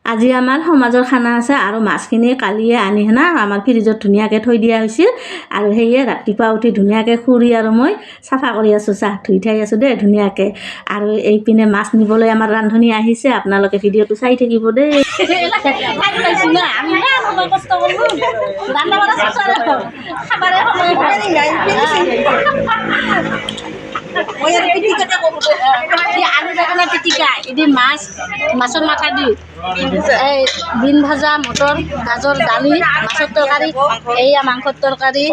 আজি আমাৰ সমাজৰ খানা আছে আৰু মাছখিনি কালিয়ে আনি হেনা আমাৰ ফ্ৰিজত ধুনীয়াকৈ থৈ দিয়া হৈছিল আৰু সেয়ে ৰাতিপুৱা উঠি ধুনীয়াকৈ খুৰী আৰু মই চাফা কৰি আছোঁ, চাহ ধুই থাই আছোঁ দেই ধুনীয়াকৈ। আৰু এইপিনে মাছ নিবলৈ আমাৰ ৰান্ধনি আহিছে, আপোনালোকে ভিডিঅ'টো চাই থাকিব দেই। মাছৰ মাথা দি এই বিন ভাজা, মটৰ, গাজৰ, দালি, মাছৰ তৰকাৰী, এইয়া মাংসৰ তৰকাৰী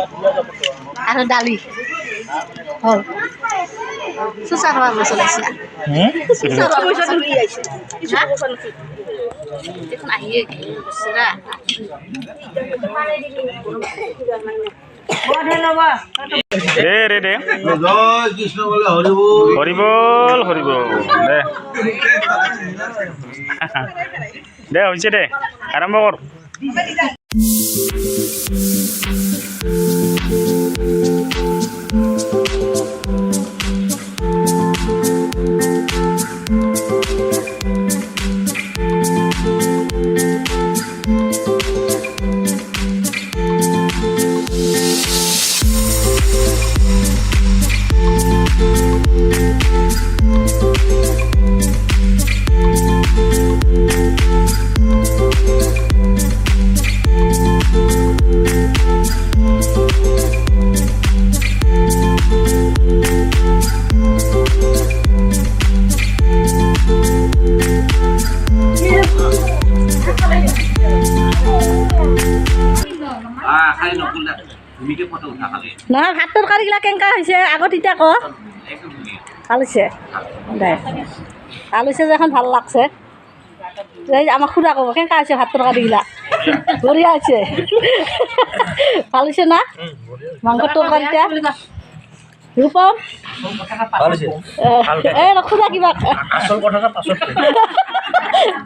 আৰু দালি হ'ল। চুচা খোৱা মাছ ওলাইছে। আহিয়ে দে জয় কৃষ্ণ বলে হৰিবল হৰিবল দে দে হৈছে দে আৰম্ভ কৰ। নহয় ভাত তৰকাৰীগিলা কেনেকুৱা হৈছে আগত এতিয়া ক ভাল হৈছে দে ভাল হৈছে যে এখন ভাল লাগছে। এই আমাক খুৰা ক'ব কেনেকুৱা হৈছে ভাত তৰকাৰীগিলা বঢ়িয়া হৈছে ভাল হৈছে না মাংসৰ তৰকাৰীটা ৰূপম এই খুৰা কিবা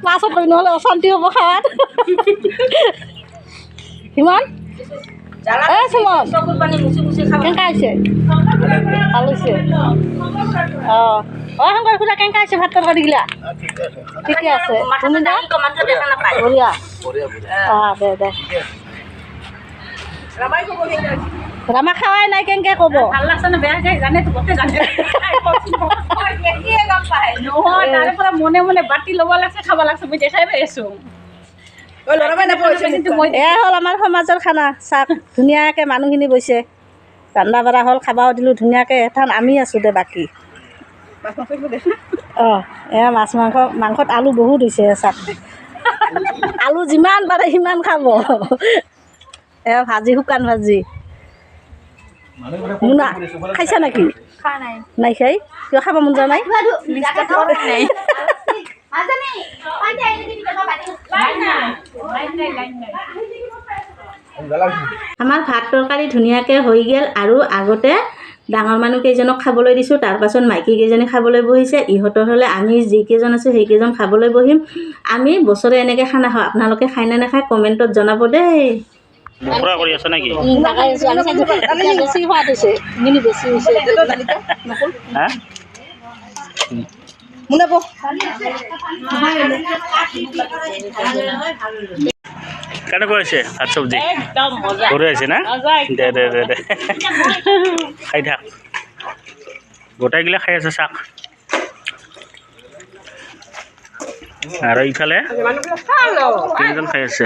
পাছত কৈ নহ'লে অশান্তি হ'ব খাৱাত সিমান এই সুমন কেনেকুৱা হৈছে ভাল হৈছে অঁ অঁ শংকৰ খুৰা কেনেকুৱা হৈছে ভাত তৰকাৰীগিলা ঠিকে আছে তুমি দা বঢ়িয়া অঁ দে দে ৰামা খাৱাই নাই কেনেকৈ ক'ব ভাল লাগছে নে বেয়া যায় জানে নহয় তাৰে পৰা মনে মনে বাতি ল'ব লাগছে খাব লাগছে মই দেখাই পাই আছোঁ। এয়া হ'ল আমাৰ সমাজৰ খানা চাওক ধুনীয়াকৈ মানুহখিনি বৈছে ৰান্ধা বাঢ়া হ'ল খাবাও দিলোঁ ধুনীয়াকৈ এঠান আমি আছোঁ দে বাকী অঁ এয়া মাছ মাংসত আলু বহুত হৈছে চাওক আলু যিমান পাৰে সিমান খাব এয়া ভাজি শুকান ভাজি মুনা খাইছা নেকি নাই খাই কিয় খাব মন যোৱা নাই আমাৰ ভাত তৰকাৰী ধুনীয়াকৈ হৈ গ'ল আৰু আগতে ডাঙৰ মানুহ কেইজনক খাবলৈ দিছোঁ, তাৰপাছত মাইকী কেইজনী খাবলৈ বহিছে। ইহঁতৰ হ'লে আমি যিকেইজন আছোঁ সেইকেইজন খাবলৈ বহিম। আমি বছৰে এনেকৈ খানা খাওঁ, আপোনালোকে খাই নে নাখায় কমেণ্টত জনাব দেই। কৰি আছ নেকি কেনেকুৱা হৈছে ভাত চব্জি বঢ়িয়া হৈছে না দে দে দে দে খাই থাক গোটাইগিলা খাই আছে চাক আৰু ইফালে তিনিজন খাই আছে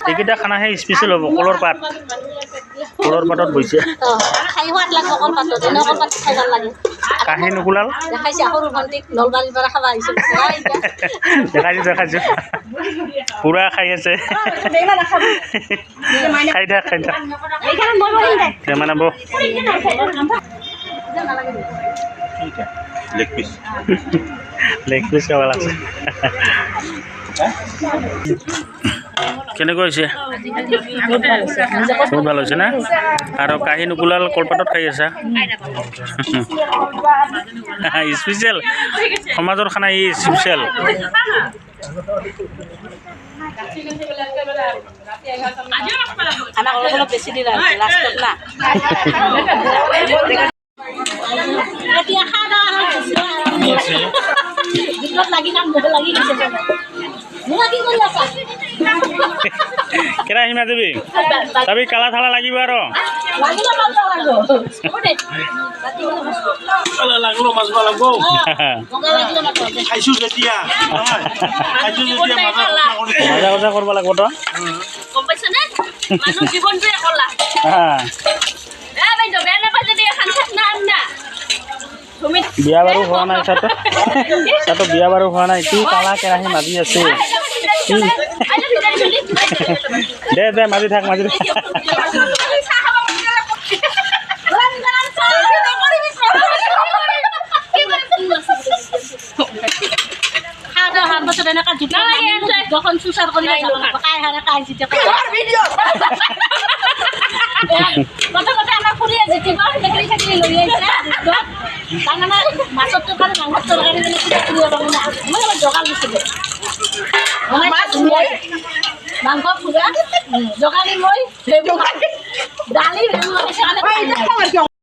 এইকেইটা খানাহে স্পেচিয়েল হ'ব কলৰ পাতত বৈছে কাহি নুকুলাল দেখাইছোঁ পুৰা খাই আছে খাই থাক মানে বৌ লেগ পিচ খাব লাগছে কেনেকুৱা হৈছে বহুত ভাল হৈছে না আৰু কাহি নুকুলাল কলপাতত খাই আছা স্পেচিয়েল সমাজৰ খানা ই স্পেচিয়েল আমাক অলপ বেছি দিলা লাষ্টত না এতিয়া খাওয়া দাওয়া ভিতৰত লাগি নাম লাগি গৈছে মোলা কি কৰি আছা কেৰাহী মাতিবি তাবি কালা থালা লাগিব আৰু লাগিব লাগলো মাছ লাগব খাইছো যেতিয়া মজা মজা কৰিব লাগিব তো গম পাইছনে মানুহ জীৱনটোৱে কলা বাইদেউ বেয়া নাপাই যদি এখন না না বিয়া বাৰু হোৱা নাই তাতো বিয়া বাৰু হোৱা নাই কি কালা কেৰাহী মাজি আছে দে দে মাজি থাক যখন সুসার করি কথা কথা আমার ফুরিয়ে যেতে চাকরি চাকরি লই মাছের তরকারি মাংসের তরকারি জোগাড় দিছিল মাংস ফুরা জোগাড়ি মই দালি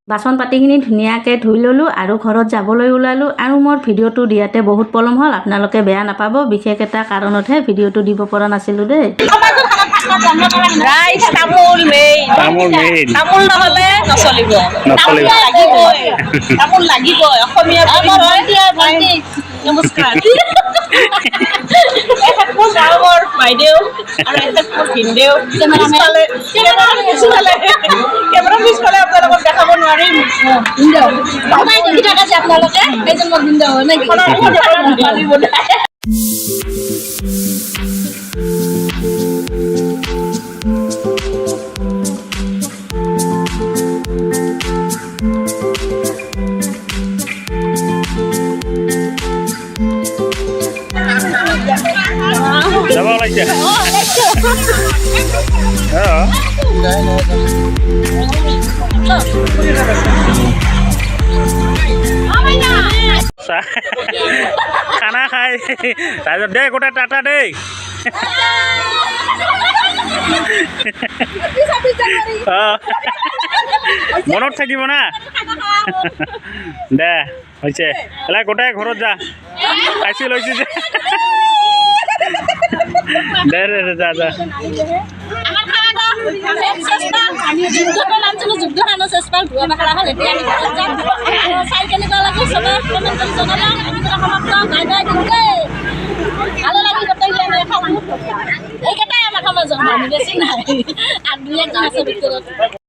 বাচন পাতিখিনি ধুনীয়াকৈ ধুই ল'লোঁ আৰু ঘৰত যাবলৈ ওলালোঁ আৰু মোৰ ভিডিঅ'টো দিয়াতে বহুত পলম হ'ল আপোনালোকে বেয়া নাপাব বিশেষ এটা কাৰণতহে ভিডিঅ'টো দিব পৰা নাছিলোঁ দেই ৰাইজ তামোল মেইন তামোল নহ'লে নচলিব তামোল লাগিবই অসমীয়া নমস্কাৰ এখেত মোৰ গাঁৱৰ বাইদেউ আৰু এখেত মোৰ ভিনদেউ পিছফালে কেমেৰা পিছফালে আপোনালোকক দেখাব নোৱাৰিম দেখি থাকা যে আপোনালোকে এই যে মোৰ ভিনদেউ হয় নেকি যাব লাগিছে খানা খাই তাৰপিছত দে গোটেই টাটা দেই মনত থাকিব না দে হৈছে এলা গোটাই ঘৰত যা খাইছি লৈছি যে দে দে যা যা ভালো লাগি এইকেইটাই আমাৰ সমাজৰ মানুহ বেছি নাই আৰু দুই একজন আছে ভিতৰত